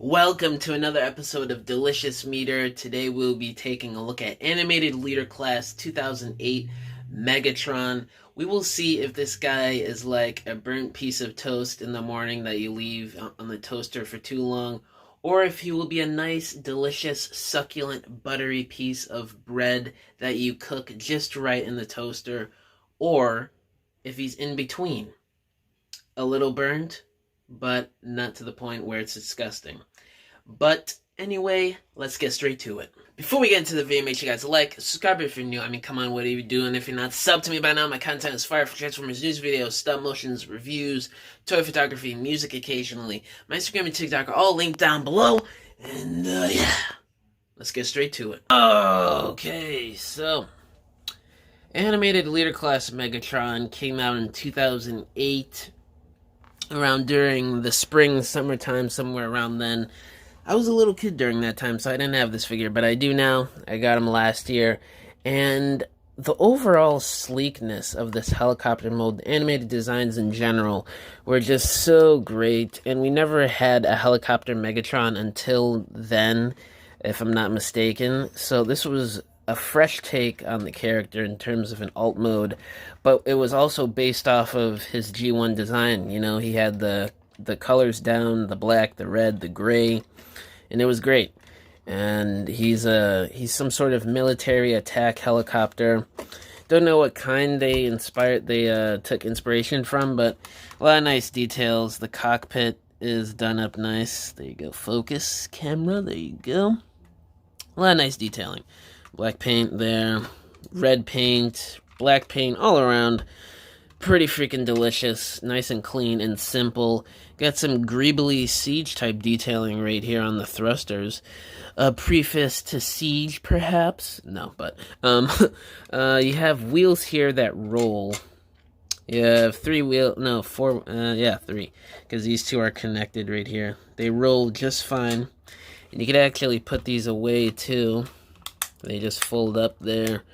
Welcome to another episode of Delicious Meter. Today we'll be taking a look at Animated Leader Class 2008 Megatron. We will see if this guy is like a burnt piece of toast in the morning that you leave on the toaster for too long, or if he will be a nice, delicious, succulent, buttery piece of bread that you cook just right in the toaster, or if he's in between. A little burnt, but not to the point where it's disgusting. But anyway, let's get straight to it. Before we get into the video, make sure you guys like, subscribe if you're new. I mean, come on, what are you doing? If you're not subbed to me by now, my content is fire for Transformers news videos, stop motions, reviews, toy photography, music occasionally. My Instagram and TikTok are all linked down below. And yeah, let's get straight to it. Okay, so Animated Leader Class Megatron came out in 2008. Around during the spring, summertime, somewhere around then. I was a little kid during that time, so I didn't have this figure, but I do now. I got him last year, and the overall sleekness of this helicopter mode, the animated designs in general, were just so great, and we never had a helicopter Megatron until then, if I'm not mistaken, so this was a fresh take on the character in terms of an alt mode, but it was also based off of his G1 design. You know, he had the colors down, the black, the red, the gray, and it was great. And he's some sort of military attack helicopter. Don't know what kind they took inspiration from, but a lot of nice details. The cockpit is done up nice. There you go, focus camera. There you go. A lot of nice detailing. Black paint there, red paint, black paint all around. Pretty freaking delicious, nice and clean and simple. Got some greebly siege type detailing right here on the thrusters. A preface to siege, perhaps? No, but you have wheels here that roll. You have three, because these two are connected right here. They roll just fine, and you could actually put these away too. They just fold up there.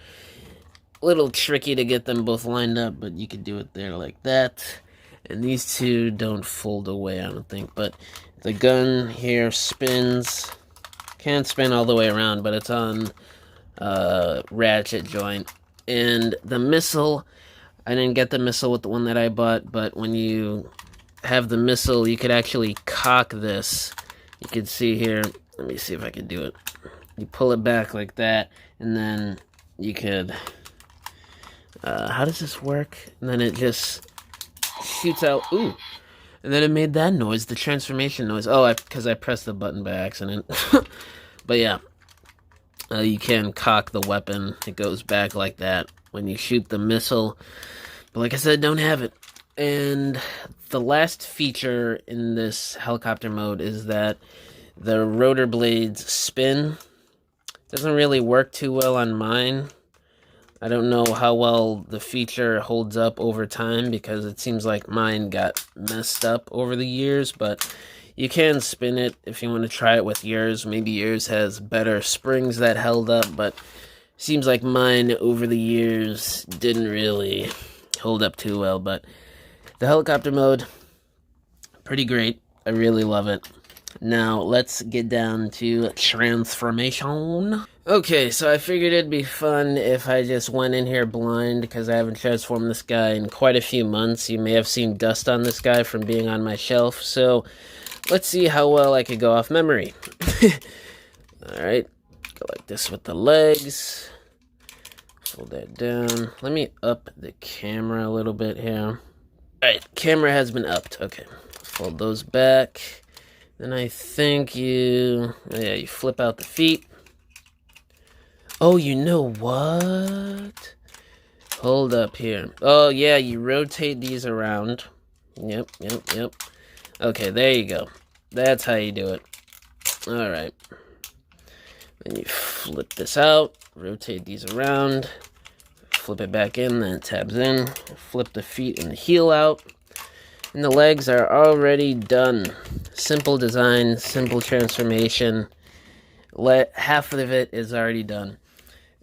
A little tricky to get them both lined up, but you could do it there like that. And these two don't fold away, I don't think. But the gun here spins. Can't spin all the way around, but it's on ratchet joint. And the missile, I didn't get the missile with the one that I bought, but when you have the missile, you could actually cock this. You can see here, let me see if I can do it. You pull it back like that, and then you could, how does this work? And then it just shoots out, ooh, and then it made that noise, the transformation noise. Oh, because I pressed the button by accident. But yeah, you can cock the weapon. It goes back like that when you shoot the missile. But like I said, don't have it. And the last feature in this helicopter mode is that the rotor blades spin. Doesn't really work too well on mine. I don't know how well the feature holds up over time because it seems like mine got messed up over the years, but you can spin it if you want to try it with yours. Maybe yours has better springs that held up, but seems like mine over the years didn't really hold up too well. But the helicopter mode, pretty great. I really love it. Now, let's get down to transformation. Okay, so I figured it'd be fun if I just went in here blind, because I haven't transformed this guy in quite a few months. You may have seen dust on this guy from being on my shelf, so let's see how well I could go off memory. Alright, go like this with the legs. Fold that down. Let me up the camera a little bit here. Alright, camera has been upped. Okay, fold those back. Then I think you flip out the feet. Oh, you know what? Hold up here. Oh, yeah, you rotate these around. Yep. Okay, there you go. That's how you do it. All right. Then you flip this out, rotate these around, flip it back in, then it tabs in, flip the feet and the heel out. And the legs are already done. Simple design, simple transformation. Half of it is already done.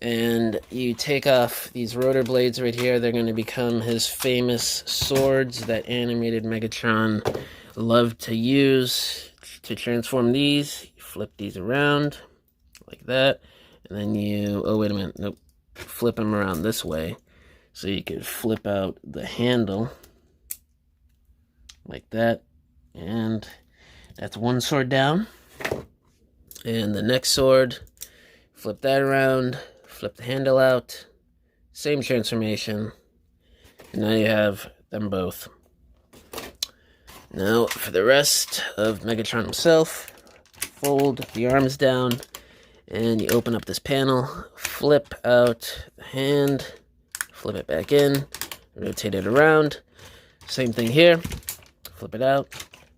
And you take off these rotor blades right here. They're going to become his famous swords that animated Megatron loved to use. to transform these, you flip these around like that, and then you, oh wait a minute, nope, flip them around this way, so you could flip out the handle like that, and that's one sword down. And the next sword, flip that around, flip the handle out, same transformation, and now you have them both. Now for the rest of Megatron himself, fold the arms down, and you open up this panel, flip out the hand, flip it back in, rotate it around, same thing here, flip it out,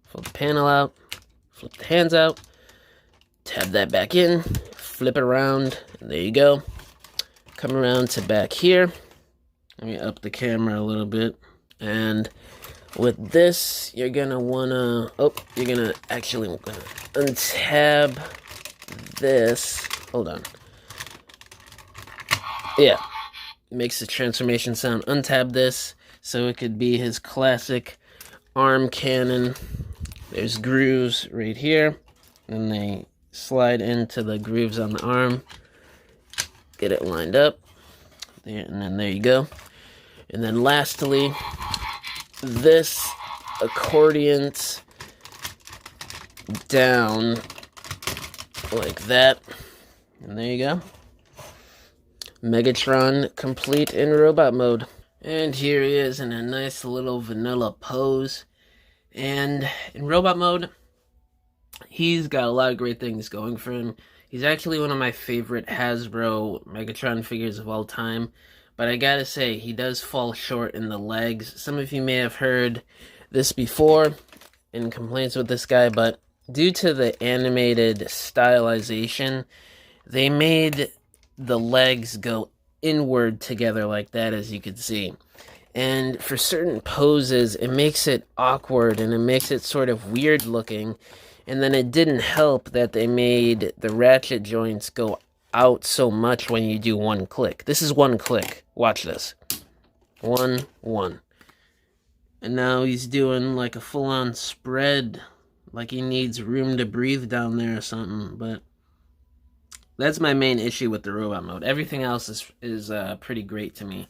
fold the panel out, flip the hands out, tab that back in, flip it around, and there you go. Come around to back here. Let me up the camera a little bit. And with this, you're gonna wanna, you're gonna actually untab this. Hold on. Yeah, makes the transformation sound. Untab this so it could be his classic arm cannon. There's grooves right here, and they slide into the grooves on the arm. Get it lined up there, and then there you go. And then lastly, this accordions down like that, and there you go. Megatron complete in robot mode. And here he is in a nice little vanilla pose. And in robot mode, he's got a lot of great things going for him. He's actually one of my favorite Hasbro Megatron figures of all time. But I gotta say, he does fall short in the legs. Some of you may have heard this before in complaints with this guy, but due to the animated stylization, they made the legs go inward together like that, as you can see. And for certain poses, it makes it awkward and it makes it sort of weird looking. And then it didn't help that they made the ratchet joints go out so much when you do one click. This is one click. Watch this. One. And now he's doing like a full-on spread, like he needs room to breathe down there or something. But that's my main issue with the robot mode. Everything else is pretty great to me.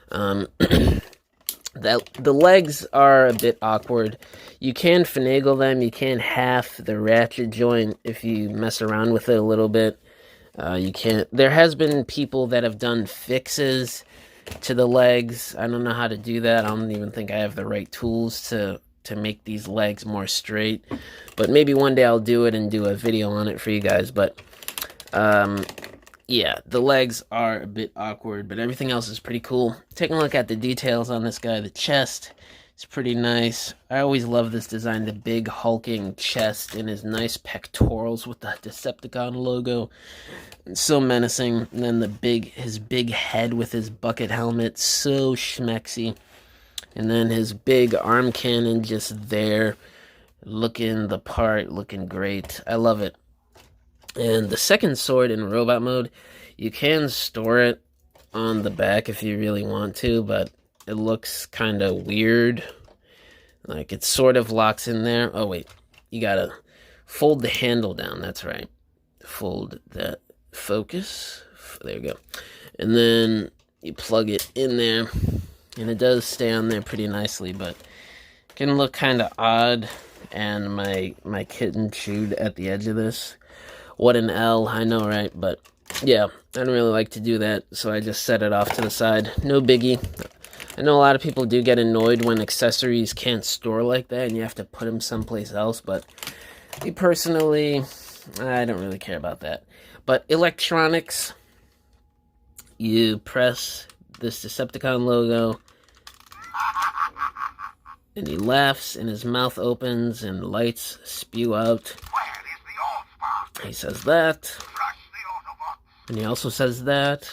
The legs are a bit awkward. You can finagle them. You can half the ratchet joint if you mess around with it a little bit. You can't. There has been people that have done fixes to the legs. I don't know how to do that. I don't even think I have the right tools to make these legs more straight. But maybe one day I'll do it and do a video on it for you guys. But yeah, the legs are a bit awkward, but everything else is pretty cool. Taking a look at the details on this guy, the chest is pretty nice. I always love this design, the big hulking chest and his nice pectorals with the Decepticon logo. It's so menacing. And then his big head with his bucket helmet, so schmexy. And then his big arm cannon just there, looking the part, looking great. I love it. And the second sword in robot mode, you can store it on the back if you really want to, but it looks kind of weird. Like it sort of locks in there. Oh wait, you gotta fold the handle down, that's right. Fold that, focus, there you go. And then you plug it in there, and it does stay on there pretty nicely, but it can look kind of odd, and my kitten chewed at the edge of this. What an L, I know, right? But yeah, I don't really like to do that, so I just set it off to the side. No biggie. I know a lot of people do get annoyed when accessories can't store like that and you have to put them someplace else, but me personally, I don't really care about that. But electronics, you press this Decepticon logo, and he laughs, and his mouth opens, and lights spew out. He says that, and he also says that,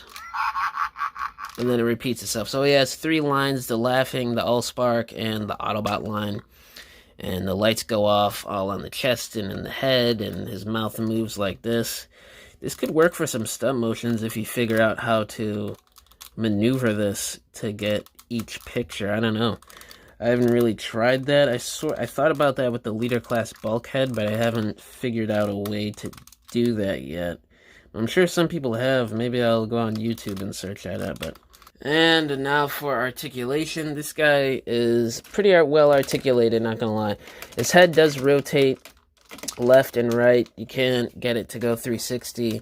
and then it repeats itself. So he has three lines: the laughing, the Allspark, and the Autobot line. And the lights go off all on the chest and in the head, and his mouth moves like this. This could work for some stunt motions if you figure out how to maneuver this to get each picture. I don't know. I haven't really tried that. I thought about that with the leader class bulkhead, but I haven't figured out a way to do that yet. I'm sure some people have. Maybe I'll go on YouTube and search that up. And now for articulation. This guy is pretty well articulated, not gonna lie. His head does rotate left and right. You can't get it to go 360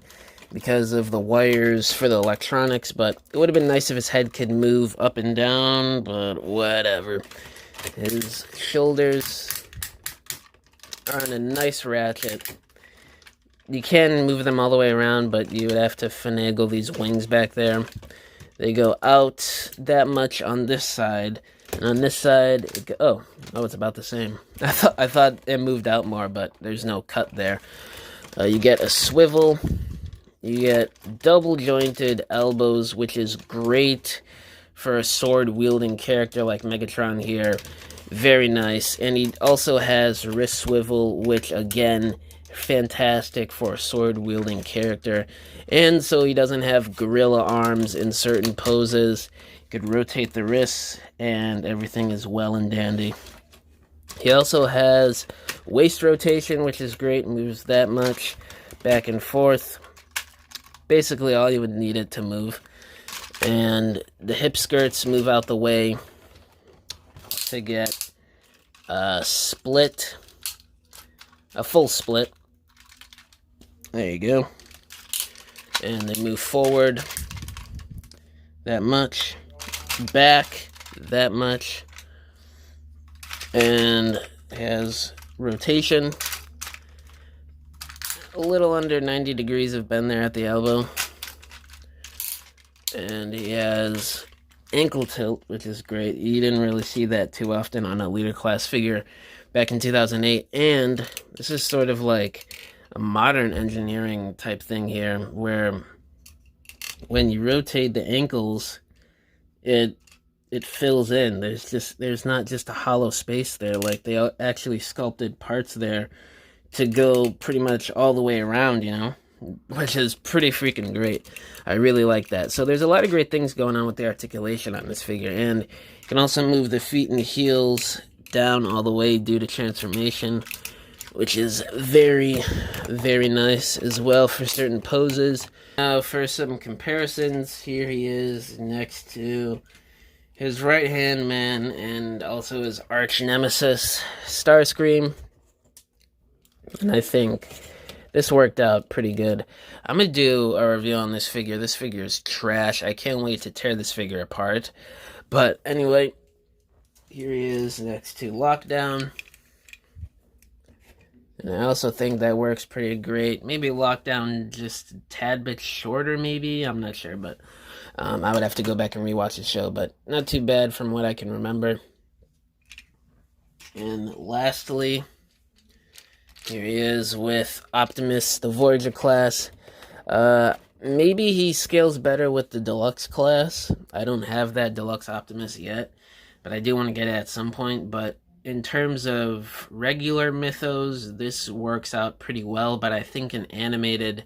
because of the wires for the electronics, but it would have been nice if his head could move up and down, but whatever. His shoulders are on a nice ratchet. You can move them all the way around, but you would have to finagle these wings back there. They go out that much on this side, and on this side, it's about the same. I thought it moved out more, but there's no cut there. You get a swivel. You get double jointed elbows, which is great for a sword wielding character like Megatron here. Very nice. And he also has wrist swivel, which again, fantastic for a sword wielding character. And so he doesn't have gorilla arms in certain poses. You could rotate the wrists and everything is well and dandy. He also has waist rotation, which is great, moves that much back and forth. Basically all you would need it to move. And the hip skirts move out the way to get a split, a full split. There you go. And they move forward that much, back that much, and has rotation. A little under 90 degrees of bend there at the elbow. And he has ankle tilt, which is great. You didn't really see that too often on a leader class figure back in 2008. And this is sort of like a modern engineering type thing here, where when you rotate the ankles, it fills in. There's not just a hollow space there. Like, they actually sculpted parts there to go pretty much all the way around, you know, which is pretty freaking great. I really like that. So there's a lot of great things going on with the articulation on this figure, and you can also move the feet and heels down all the way due to transformation, which is very, very nice as well for certain poses. Now for some comparisons, here he is next to his right-hand man and also his arch nemesis, Starscream. And I think this worked out pretty good. I'm going to do a review on this figure. This figure is trash. I can't wait to tear this figure apart. But anyway, here he is next to Lockdown. And I also think that works pretty great. Maybe Lockdown just a tad bit shorter, maybe. I'm not sure, but I would have to go back and rewatch the show. But not too bad from what I can remember. And lastly, here he is with Optimus, the Voyager class. Maybe he scales better with the Deluxe class. I don't have that Deluxe Optimus yet, but I do want to get it at some point. But in terms of regular mythos, this works out pretty well. But I think an animated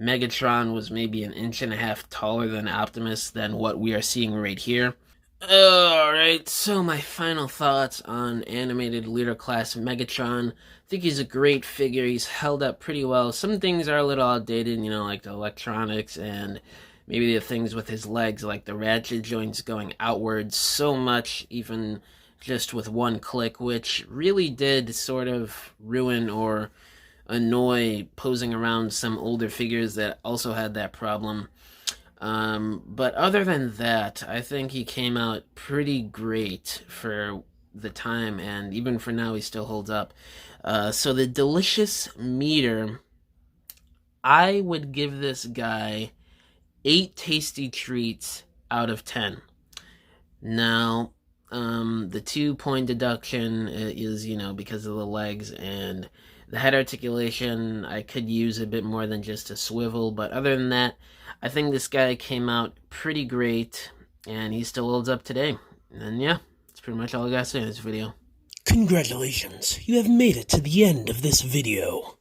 Megatron was maybe 1.5 inches taller than Optimus than what we are seeing right here. Alright, so my final thoughts on animated leader class Megatron. I think he's a great figure. He's held up pretty well. Some things are a little outdated, you know, like the electronics and maybe the things with his legs, like the ratchet joints going outwards so much, even just with one click, which really did sort of ruin or annoy posing around some older figures that also had that problem. But other than that, I think he came out pretty great for the time, and even for now, he still holds up. So the delicious meter, I would give this guy 8 tasty treats out of 10. Now, the 2-point deduction is, you know, because of the legs, and the head articulation, I could use a bit more than just a swivel, but other than that, I think this guy came out pretty great, and he still holds up today. And yeah, that's pretty much all I gotta say in this video. Congratulations, you have made it to the end of this video.